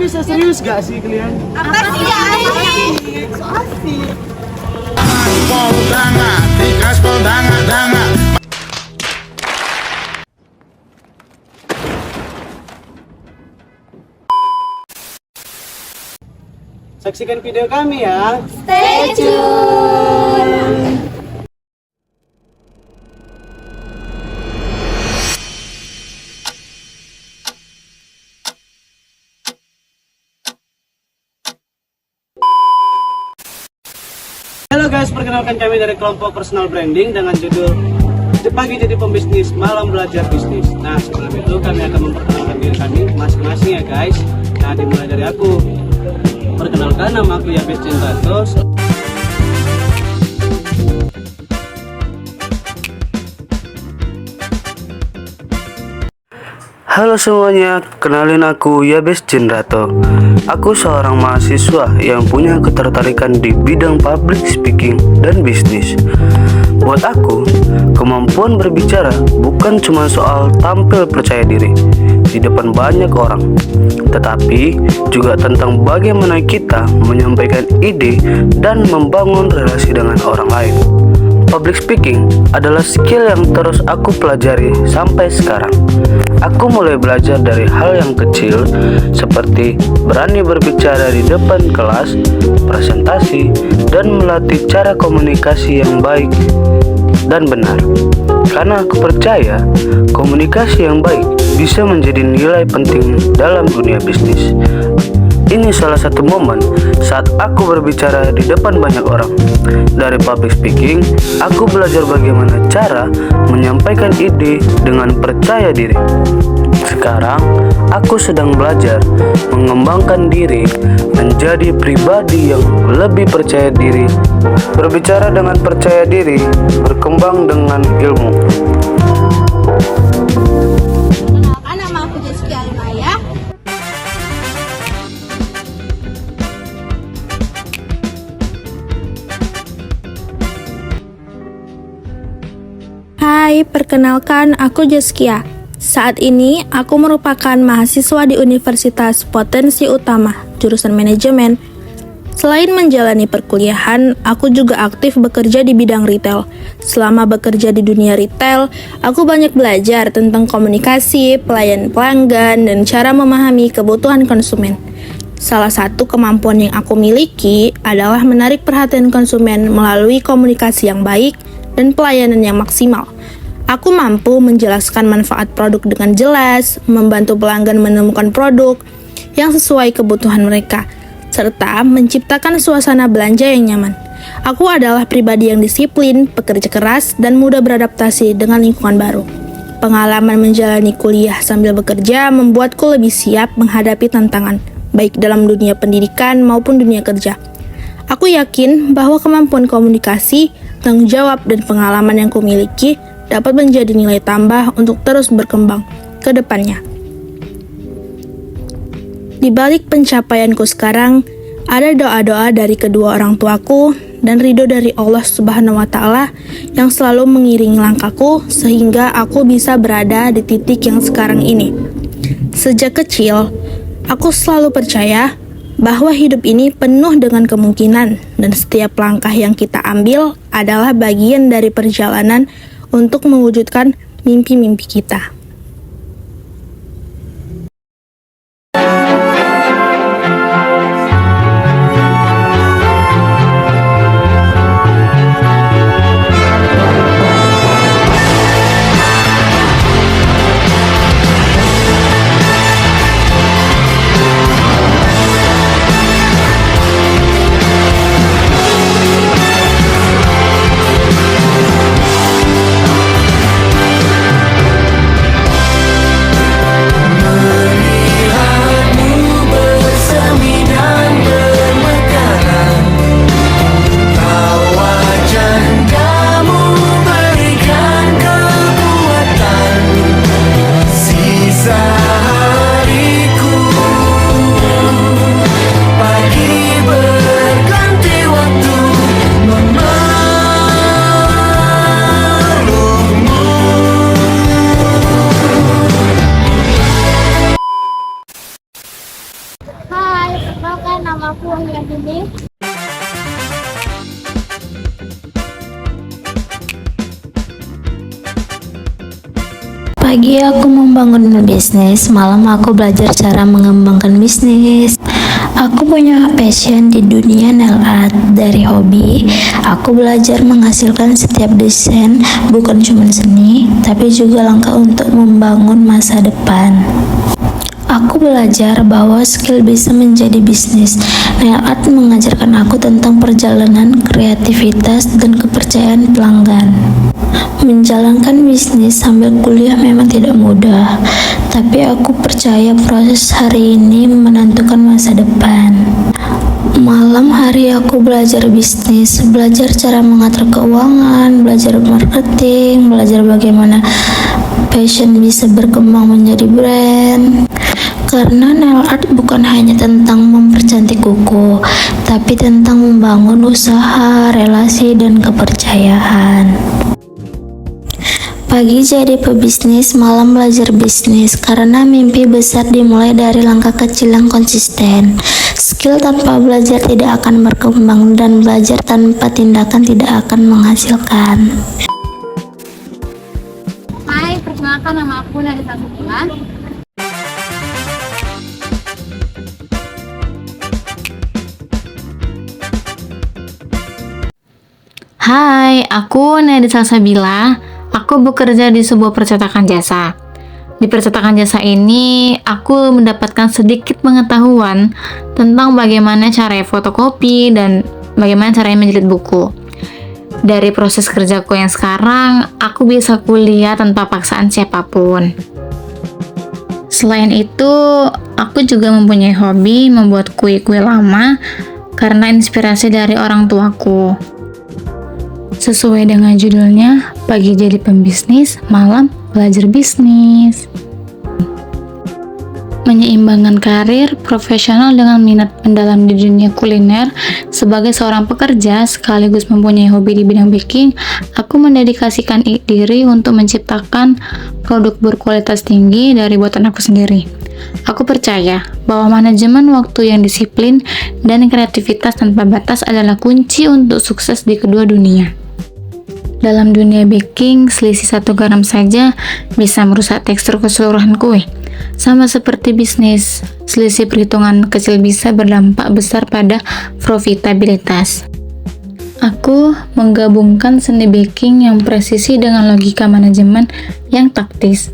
bisa serius gak sih kalian? Apa sih asik? So asik. Saksikan video kami ya. Stay tune. Halo guys, perkenalkan kami dari kelompok personal branding dengan judul Pagi Jadi Pembisnis, Malam Belajar Bisnis. Nah, sebelum itu kami akan memperkenalkan diri kami masing-masing ya guys. Nah, dimulai dari aku. Perkenalkan, nama aku Yabes Cintato. Halo semuanya, kenalin aku Yabes Cindrato. Aku seorang mahasiswa yang punya ketertarikan di bidang public speaking dan bisnis. Buat aku, kemampuan berbicara bukan cuma soal tampil percaya diri di depan banyak orang, tetapi juga tentang bagaimana kita menyampaikan ide dan membangun relasi dengan orang lain. Public speaking adalah skill yang terus aku pelajari sampai sekarang. Aku mulai belajar dari hal yang kecil seperti berani berbicara di depan kelas, presentasi, dan melatih cara komunikasi yang baik dan benar. Karena aku percaya komunikasi yang baik bisa menjadi nilai penting dalam dunia bisnis. Ini salah satu momen saat aku berbicara di depan banyak orang. Dari public speaking, aku belajar bagaimana cara menyampaikan ide dengan percaya diri. Sekarang, aku sedang belajar mengembangkan diri menjadi pribadi yang lebih percaya diri, berbicara dengan percaya diri, berkembang dengan ilmu. Kenalkan, nama aku Jessica Almaya. Hai, perkenalkan aku Jessica. Saat ini aku merupakan mahasiswa di Universitas Potensi Utama, jurusan manajemen. Selain menjalani perkuliahan, aku juga aktif bekerja di bidang retail. Selama bekerja di dunia retail, aku banyak belajar tentang komunikasi, pelayanan pelanggan, dan cara memahami kebutuhan konsumen. Salah satu kemampuan yang aku miliki adalah menarik perhatian konsumen melalui komunikasi yang baik dan pelayanan yang maksimal. Aku mampu menjelaskan manfaat produk dengan jelas, membantu pelanggan menemukan produk yang sesuai kebutuhan mereka, serta menciptakan suasana belanja yang nyaman. Aku adalah pribadi yang disiplin, pekerja keras, dan mudah beradaptasi dengan lingkungan baru. Pengalaman menjalani kuliah sambil bekerja membuatku lebih siap menghadapi tantangan, baik dalam dunia pendidikan maupun dunia kerja. Aku yakin bahwa kemampuan komunikasi, tanggung jawab, dan pengalaman yang kumiliki dapat menjadi nilai tambah untuk terus berkembang ke depannya. Di balik pencapaianku sekarang, ada doa-doa dari kedua orang tuaku dan ridho dari Allah Subhanahu wa Ta'ala yang selalu mengiringi langkahku sehingga aku bisa berada di titik yang sekarang ini. Sejak kecil, aku selalu percaya bahwa hidup ini penuh dengan kemungkinan dan setiap langkah yang kita ambil adalah bagian dari perjalanan untuk mewujudkan mimpi-mimpi kita. Pagi aku membangun bisnis, malam aku belajar cara mengembangkan bisnis. Aku punya passion di dunia nail art. Dari hobi, aku belajar menghasilkan setiap desain, bukan cuma seni, tapi juga langkah untuk membangun masa depan. Aku belajar bahwa skill bisa menjadi bisnis. Nail art mengajarkan aku tentang perjalanan, kreativitas, dan kepercayaan pelanggan. Menjalankan bisnis sambil kuliah memang tidak mudah, tapi aku percaya proses hari ini menentukan masa depan. Malam hari aku belajar bisnis, belajar cara mengatur keuangan, belajar marketing, belajar bagaimana passion bisa berkembang menjadi brand. Karena nail art bukan hanya tentang mempercantik kuku, tapi tentang membangun usaha, relasi, dan kepercayaan. Pagi jadi pebisnis, malam belajar bisnis, karena mimpi besar dimulai dari langkah kecil yang konsisten. Skill tanpa belajar tidak akan berkembang, dan belajar tanpa tindakan tidak akan menghasilkan. Hai, perkenalkan nama aku Nadita Sukila. Hai, aku Nadita Sabila. Aku bekerja di sebuah percetakan jasa. Di percetakan jasa ini, aku mendapatkan sedikit pengetahuan tentang bagaimana cara fotokopi dan bagaimana caranya menjilid buku. Dari proses kerjaku yang sekarang, aku bisa kuliah tanpa paksaan siapapun. Selain itu, aku juga mempunyai hobi membuat kue-kue lama karena inspirasi dari orang tuaku. Sesuai dengan judulnya, pagi jadi pembisnis, malam belajar bisnis. Menyeimbangkan karir profesional dengan minat mendalam di dunia kuliner. Sebagai seorang pekerja sekaligus mempunyai hobi di bidang baking, aku mendedikasikan diri untuk menciptakan produk berkualitas tinggi dari buatan aku sendiri. Aku percaya bahwa manajemen waktu yang disiplin dan kreativitas tanpa batas adalah kunci untuk sukses di kedua dunia. Dalam dunia baking, selisih 1 garam saja bisa merusak tekstur keseluruhan kue. Sama seperti bisnis, selisih perhitungan kecil bisa berdampak besar pada profitabilitas. Aku menggabungkan seni baking yang presisi dengan logika manajemen yang taktis.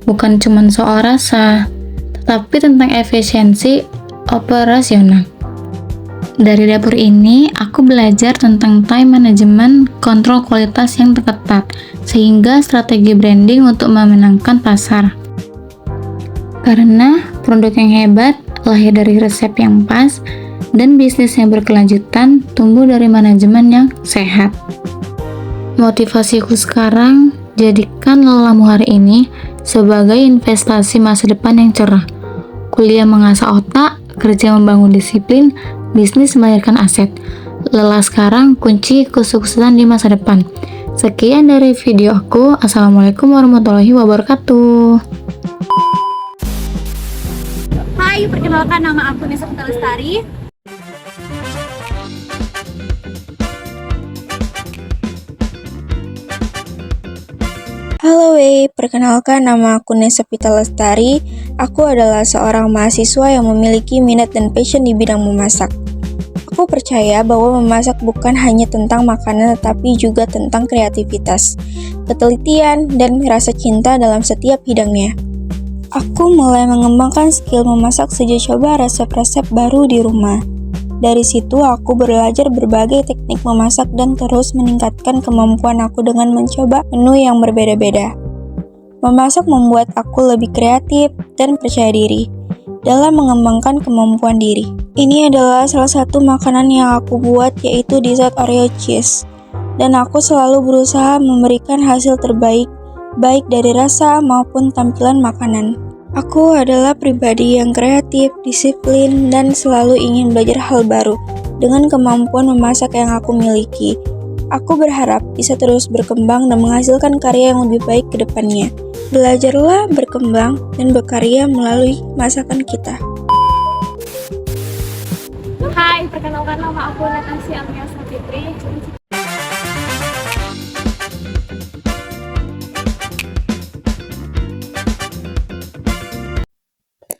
Bukan cuma soal rasa, tetapi tentang efisiensi operasional. Dari dapur ini, aku belajar tentang time management, kontrol kualitas yang ketat, sehingga strategi branding untuk memenangkan pasar. Karena produk yang hebat lahir dari resep yang pas, dan bisnis yang berkelanjutan tumbuh dari manajemen yang sehat. Motivasiku sekarang, jadikan lelahmu hari ini sebagai investasi masa depan yang cerah. Kuliah mengasah otak, kerja membangun disiplin, bisnis melahirkan aset. Lelah sekarang kunci kesuksesan di masa depan. Sekian dari video aku. Assalamualaikum warahmatullahi wabarakatuh. Hai, perkenalkan nama aku Nisa Lestari. Halo perkenalkan nama aku Nesa Pita Lestari. Aku adalah seorang mahasiswa yang memiliki minat dan passion di bidang memasak. Aku percaya bahwa memasak bukan hanya tentang makanan tetapi juga tentang kreativitas, ketelitian, dan rasa cinta dalam setiap hidangnya. Aku mulai mengembangkan skill memasak sejak coba resep-resep baru di rumah. Dari situ aku belajar berbagai teknik memasak dan terus meningkatkan kemampuan aku dengan mencoba menu yang berbeda-beda. Memasak membuat aku lebih kreatif dan percaya diri dalam mengembangkan kemampuan diri. Ini adalah salah satu makanan yang aku buat, yaitu dessert Oreo cheese. Dan aku selalu berusaha memberikan hasil terbaik, baik dari rasa maupun tampilan makanan. Aku adalah pribadi yang kreatif, disiplin, dan selalu ingin belajar hal baru dengan kemampuan memasak yang aku miliki. Aku berharap bisa terus berkembang dan menghasilkan karya yang lebih baik ke depannya. Belajarlah, berkembang, dan berkarya melalui masakan kita. Hai, perkenalkan nama aku Natasha Almiasa Fitri.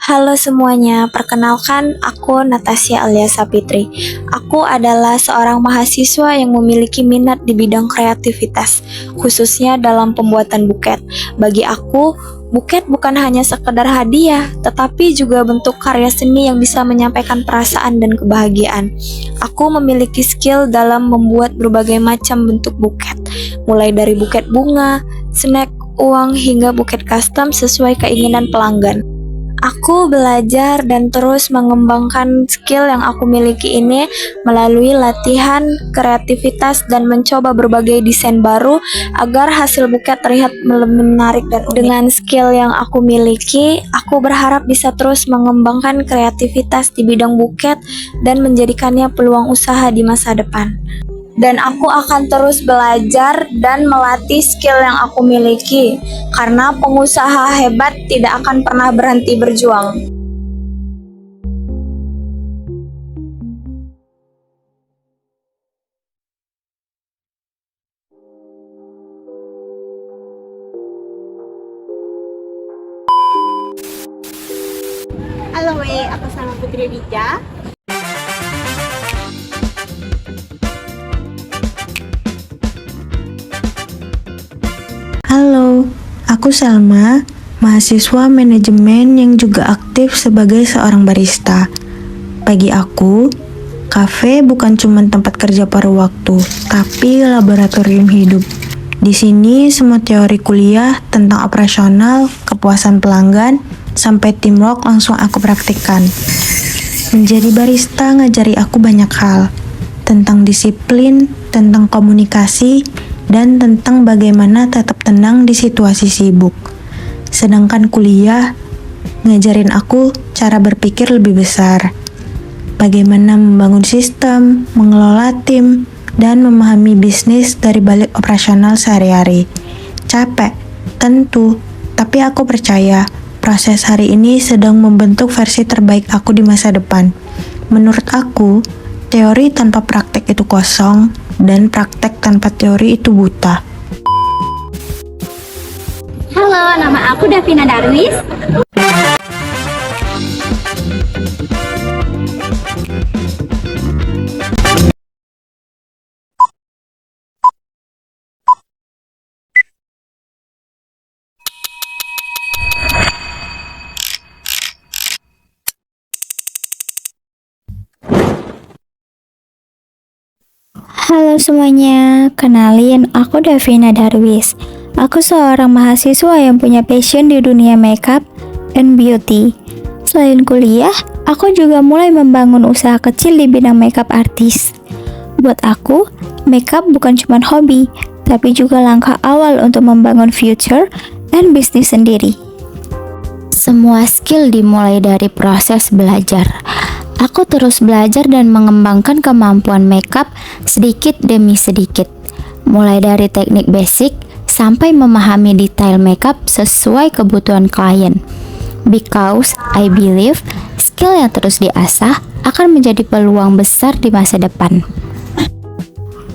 Halo semuanya, perkenalkan aku Natasha alias Sapitri. Aku adalah seorang mahasiswa yang memiliki minat di bidang kreativitas, khususnya dalam pembuatan buket. Bagi aku, buket bukan hanya sekedar hadiah, tetapi juga bentuk karya seni yang bisa menyampaikan perasaan dan kebahagiaan. Aku memiliki skill dalam membuat berbagai macam bentuk buket, mulai dari buket bunga, snack, uang, hingga buket custom sesuai keinginan pelanggan. Aku belajar dan terus mengembangkan skill yang aku miliki ini melalui latihan, kreativitas, dan mencoba berbagai desain baru agar hasil buket terlihat lebih menarik dan unik. Dengan skill yang aku miliki, aku berharap bisa terus mengembangkan kreativitas di bidang buket dan menjadikannya peluang usaha di masa depan. Dan aku akan terus belajar dan melatih skill yang aku miliki, karena pengusaha hebat tidak akan pernah berhenti berjuang. Halo aku sama Putri Dija. Halo, aku Salma, mahasiswa manajemen yang juga aktif sebagai seorang barista. Bagi aku, kafe bukan cuma tempat kerja paruh waktu, tapi laboratorium hidup. Di sini semua teori kuliah tentang operasional, kepuasan pelanggan, sampai teamwork langsung aku praktikkan. Menjadi barista ngajari aku banyak hal, tentang disiplin, tentang komunikasi, dan tentang bagaimana tetap tenang di situasi sibuk. Sedangkan kuliah ngajarin aku cara berpikir lebih besar, bagaimana membangun sistem, mengelola tim, dan memahami bisnis dari balik operasional sehari-hari. Capek, tentu, tapi aku percaya proses hari ini sedang membentuk versi terbaik aku di masa depan. Menurut aku, teori tanpa praktek itu kosong, dan praktek tanpa teori itu buta. Halo, nama aku Davina Darwis. Halo semuanya, kenalin aku Davina Darwis. Aku seorang mahasiswa yang punya passion di dunia makeup and beauty. Selain kuliah, aku juga mulai membangun usaha kecil di bidang makeup artis. Buat aku, makeup bukan cuma hobi, tapi juga langkah awal untuk membangun future dan bisnis sendiri. Semua skill dimulai dari proses belajar. Aku terus belajar dan mengembangkan kemampuan makeup sedikit demi sedikit, mulai dari teknik basic sampai memahami detail makeup sesuai kebutuhan klien. Because I believe skill yang terus diasah akan menjadi peluang besar di masa depan.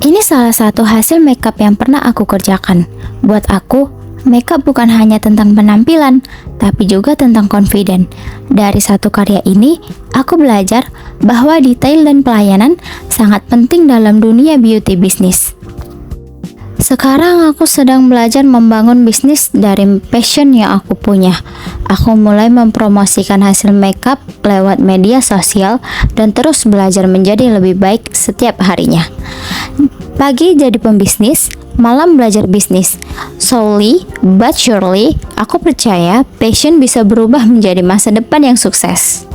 Ini salah satu hasil makeup yang pernah aku kerjakan. Buat aku, makeup bukan hanya tentang penampilan, tapi juga tentang confident. Dari satu karya ini, aku belajar bahwa detail dan pelayanan sangat penting dalam dunia beauty bisnis. Sekarang aku sedang belajar membangun bisnis dari passion yang aku punya. Aku mulai mempromosikan hasil makeup lewat media sosial dan terus belajar menjadi lebih baik setiap harinya. Pagi jadi pembisnis, malam belajar bisnis. Slowly but surely, aku percaya passion bisa berubah menjadi masa depan yang sukses.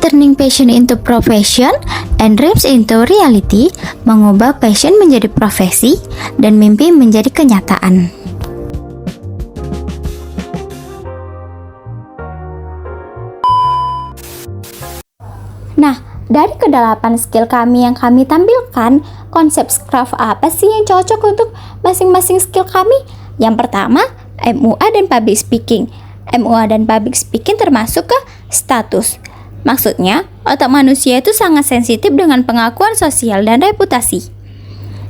Turning passion into profession and dreams into reality, mengubah passion menjadi profesi dan mimpi menjadi kenyataan. Nah, dari ke-8 skill kami yang kami tampilkan, konsep craft apa sih yang cocok untuk masing-masing skill kami? Yang pertama, MUA dan public speaking. MUA dan public speaking termasuk ke status. Maksudnya, otak manusia itu sangat sensitif dengan pengakuan sosial dan reputasi.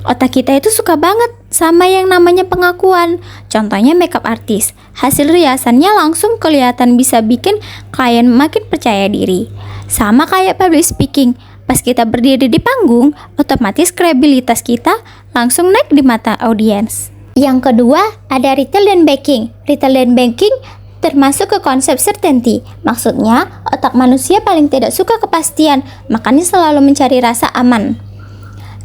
Otak kita itu suka banget sama yang namanya pengakuan. Contohnya makeup artist. Hasil riasannya langsung kelihatan bisa bikin klien makin percaya diri. Sama kayak public speaking. Pas kita berdiri di panggung, otomatis kredibilitas kita langsung naik di mata audiens. Yang kedua, ada retail dan banking. Retail dan banking termasuk ke konsep certainty. Maksudnya, otak manusia paling tidak suka kepastian, makanya selalu mencari rasa aman.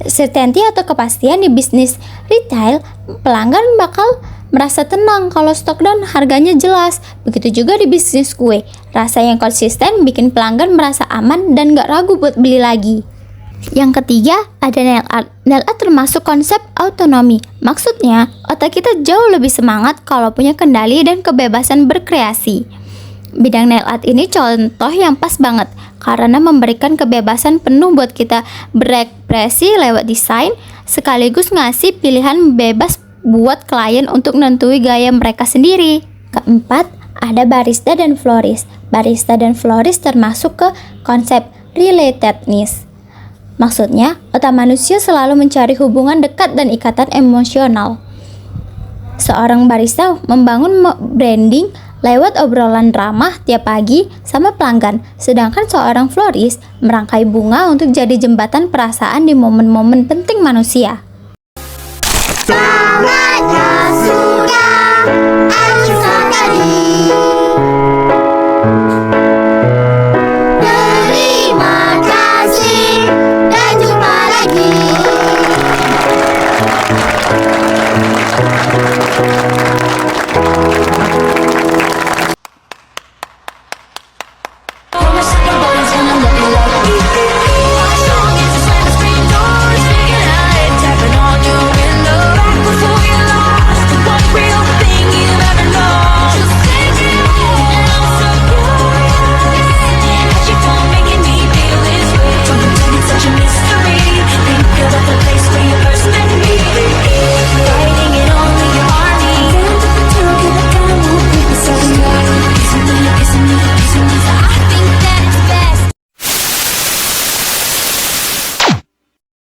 Certainty atau kepastian di bisnis retail, pelanggan bakal merasa tenang kalau stok dan harganya jelas. Begitu juga di bisnis kue, rasa yang konsisten bikin pelanggan merasa aman dan gak ragu buat beli lagi. Yang ketiga, ada nail art. Nail art termasuk konsep autonomi. Maksudnya, otak kita jauh lebih semangat kalau punya kendali dan kebebasan berkreasi. Bidang nail art ini contoh yang pas banget karena memberikan kebebasan penuh buat kita berekspresi lewat desain, sekaligus ngasih pilihan bebas buat klien untuk nentuin gaya mereka sendiri. Keempat, ada barista dan florist. Barista dan florist termasuk ke konsep relatedness. Maksudnya, otak manusia selalu mencari hubungan dekat dan ikatan emosional. Seorang barista membangun branding lewat obrolan ramah tiap pagi sama pelanggan, sedangkan seorang florist merangkai bunga untuk jadi jembatan perasaan di momen-momen penting manusia. Saatnya sudah asal tadi. Terima kasih dan jumpa lagi.